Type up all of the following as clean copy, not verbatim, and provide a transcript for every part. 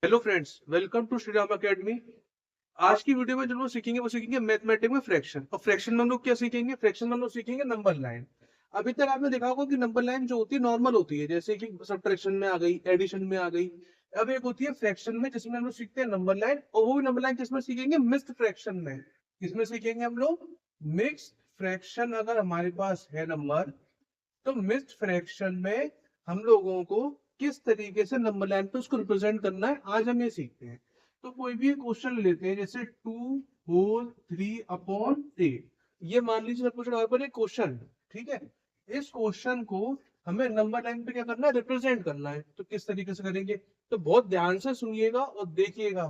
Hello friends, welcome to Shriram academy. आज की video में जो लोग सीखेंगे वो सीखेंगे मैथमेटिक्स में फ्रैक्शन। और फ्रैक्शन में हम लोग क्या सीखेंगे? फ्रैक्शन में हम लोग सीखेंगे नंबर लाइन। अभी तक आपने देखा होगा कि नंबर लाइन जो होती है नॉर्मल होती है, जैसे कि सब्ट्रैक्शन में आ गई, एडिशन में आ गई। अब एक होती है फ्रैक्शन में, जिसमें हम लोग सीखते हैं नंबर लाइन, और वो भी नंबर लाइन किसमें सीखेंगे? मिक्स्ड फ्रैक्शन में। किसमें सीखेंगे हम लोग? Mixed fraction. अगर हमारे पास है नंबर, तो मिक्स्ड फ्रैक्शन में हम लोगों को किस तरीके से नंबर लाइन पे उसको रिप्रेजेंट करना है, आज हम ये सीखते हैं। तो कोई भी क्वेश्चन लेते हैं, जैसे 2 होल 3 अपॉन 8। ये मान लीजिए सब कुछ हमारे पर एक क्वेश्चन, ठीक है। इस क्वेश्चन को हमें नंबर लाइन पे क्या करना है? रिप्रेजेंट करना है। तो किस तरीके से करेंगे? तो बहुत ध्यान से सुनिएगा और देखिएगा।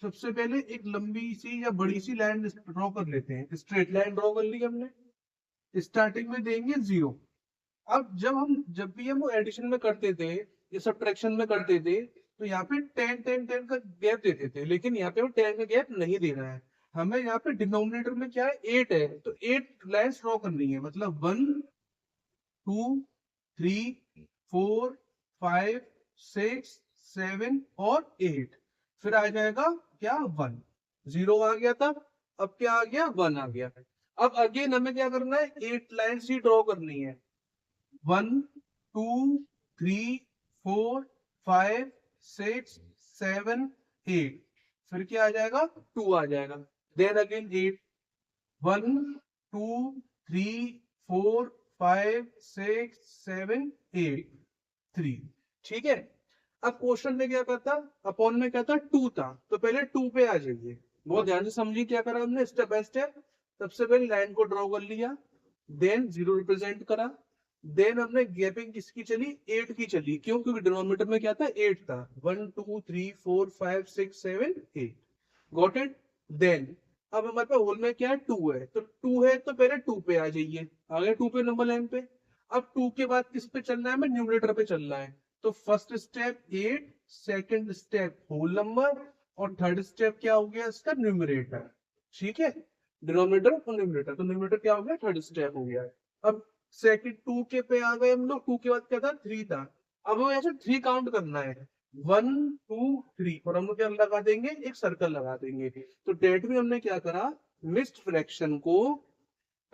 सबसे पहले एक लंबी सी या बड़ी सी लाइन ड्रॉ कर लेते हैं। स्ट्रेट लाइन ड्रॉ कर ली हमने। स्टार्टिंग में देंगे 0। अब जब भी हम वो एडिशन में करते थे या सब्ट्रैक्शन में करते थे, तो यहाँ पे 10 10 10 का गैप देते थे, लेकिन यहाँ पे वो 10 का गैप नहीं देना है हमें। यहाँ पे डिनोमिनेटर में क्या है? 8 है, तो 8 लाइन्स ड्रॉ करनी है। मतलब 1 2 3 4 5 6 7 और 8। फिर आ जाएगा क्या? 1। 0 आ गया था, अब क्या आ गया? 1 आ गया। अब अगेन हमें क्या करना है? 8 लाइन्स ही ड्रॉ करनी है। 1 2 3 4 5 6 7 8। फिर क्या आ जाएगा? 2 आ जाएगा। Then again 8। 1 2 3 4 5 6 7 8 3। ठीक है। अब क्वेश्चन में क्या कहता? अपॉन में क्या था? 2 था, तो पहले 2 पे आ जाइए। बहुत ध्यान से समझिए क्या करा हमने, स्टेप बाय स्टेप। सबसे पहले लाइन को ड्रॉ कर लिया, देन 0 रिप्रेजेंट करा। देन हमने गैपिंग किसकी चली? 8 की चली। क्यों? क्योंकि डिनोमिनेटर में क्या था? 8 था। 1 2 3 4 5 6 7 8। Got it? देन अब हमारे पास होल में क्या है? 2 है, तो 2 है तो पहले 2 पे आ जाइए। आ गए 2 पे नंबर लाइन पे। अब 2 के बाद किस पे चलना है? हमें न्यूमरेटर पे चलना है। तो first step 8, second step whole number, और थर्ड स्टेप क्या हो गया इसका? न्यूमरेटर। ठीक है। डिनोमिनेटर और न्यूमरेटर, तो न्यूमरेटर क्या हो गया? थर्ड स्टेप हो गया। अब सेकंड 2 के पे आ गए हम लोग। 2 के बाद क्या था? 3 था। अब हमें ऐसे 3 काउंट करना है। 1 2 3, और हम लोग क्या लगा देंगे? एक सर्कल लगा देंगे। तो डेट में हमने क्या करा? मिक्स्ड फ्रैक्शन को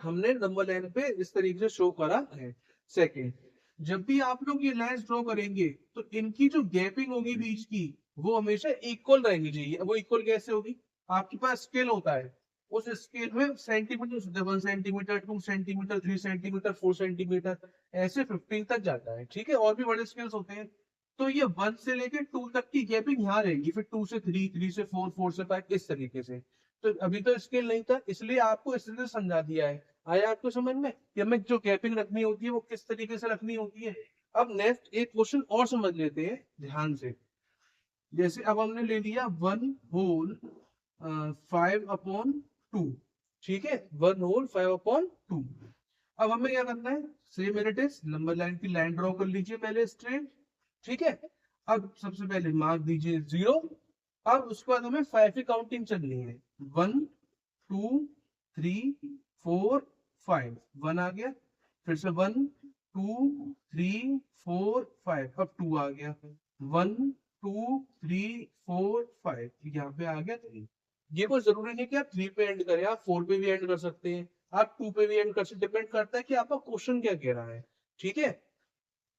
हमने नंबर लाइन पे इस तरीके से शो करा है। सेकंड, जब भी आप लोग ये लाइंस ड्रॉ करेंगे, तो इनकी जो गैपिंग होगी बीच की, वो हमेशा इक्वल रहनी चाहिए। वो इक्वल कैसे होगी? आपके पास स्केल होता है, उस स्केल में centimetre, 1 centimetre, 2 centimetre, 3 centimetre, 4 centimetre, ऐसे 15 तक जाता है। ठीक है। और भी बड़े स्केल्स होते हैं। तो ये 1 से लेके 2 तक की गैपिंग यहाँ रहेगी, फिर 2 से 3, 3 से 4, 4 से 5, इस तरीके से। तो अभी तो स्केल नहीं था, इसलिए आपको इस तरह से समझा दिया है। आया आपको समझ में कि हमें जो गैपिंग रखनी होती है वो किस तरीके से रखनी होती है? अब नेक्स्ट एक क्वेश्चन और समझ लेते हैं ध्यान से। जैसे अब हमने ले लिया 1 होल 5 अपॉन 2। ठीक है। 1 होल 5 अपॉन 2। अब हमें क्या करना है? Same as it is, number line की लाइन ड्रॉ कर लीजिए पहले स्ट्रेट। ठीक है। अब सबसे पहले मार्क दीजिए 0। अब उसके बाद हमें 5 की काउंटिंग चलनी है। 1 2 3 4 5। 1 आ गया। फिर से 1 2 3 4 5। अब 2 आ गया। 1 2 3 4 5, यहाँ पे आ गया 3। ये कोई जरूरी नहीं कि आप 3 पे एंड करें, आप 4 पे भी एंड कर सकते हैं, आप 2 पे भी एंड कर सकते। डिपेंड करता है कि आपका क्वेश्चन क्या कह रहा है। ठीक है।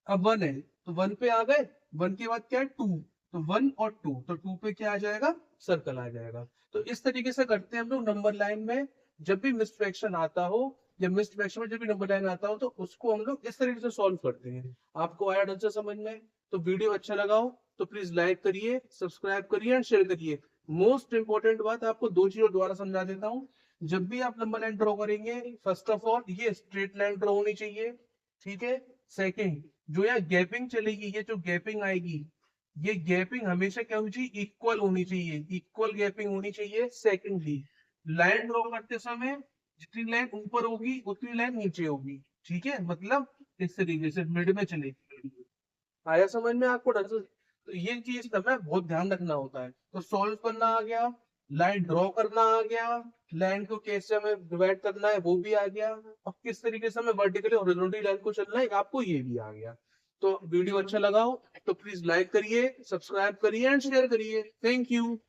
अब 1 है, तो 1 पे आ गए। 1 के बाद क्या है? 2। तो 1 और 2, तो 2 पे क्या आ जाएगा? सर्कल आ जाएगा। तो इस तरीके से करते हैं हम लोग नंबर लाइन में। जब भी मिस फ्रैक्शन आता हो, या मिस फ्रैक्शन में जब भी नंबर लाइन आता हो, तो उसको हम लोग इस तरीके से सॉल्व करते हैं। आपको आया ढंग से समझ में? तो वीडियो अच्छा लगा हो तो प्लीज लाइक करिए, सब्सक्राइब करिए एंड शेयर करिए। मोस्ट इंपॉर्टेंट बात, आपको दो चीजों द्वारा समझा देता हूँ। जब भी आप नंबर लाइन ड्रॉ करेंगे, फर्स्ट ऑफ ऑल ये स्ट्रेट लाइन ड्रॉ होनी चाहिए। ठीक है। सेकेंड, जो यहाँ गैपिंग चलेगी, ये जो गैपिंग आएगी, ये गैपिंग हमेशा क्या होनी चाहिए? इक्वल होनी चाहिए। इक्वल गैपिंग होनी चाहिए। सेकेंडली, लाइन ड्रॉ करते समय जितनी लाइन ऊपर होगी उतनी लाइन नीचे होगी। ठीक है। मतलब इस तरीके से मिड में चलेगी। आया समझ में आपको ढंग से? तो ये चीज हमें बहुत ध्यान रखना होता है। तो सॉल्व करना आ गया, लाइन ड्रॉ करना आ गया, लाइन को कैसे हमें डिवाइड करना है वो भी आ गया, और किस तरीके से हमें वर्टिकली हॉरिजॉन्टली लाइन को चलना है आपको ये भी आ गया। तो वीडियो अच्छा लगा हो तो प्लीज लाइक करिए, सब्सक्राइब करिए एंड शेयर करिए। Thank you.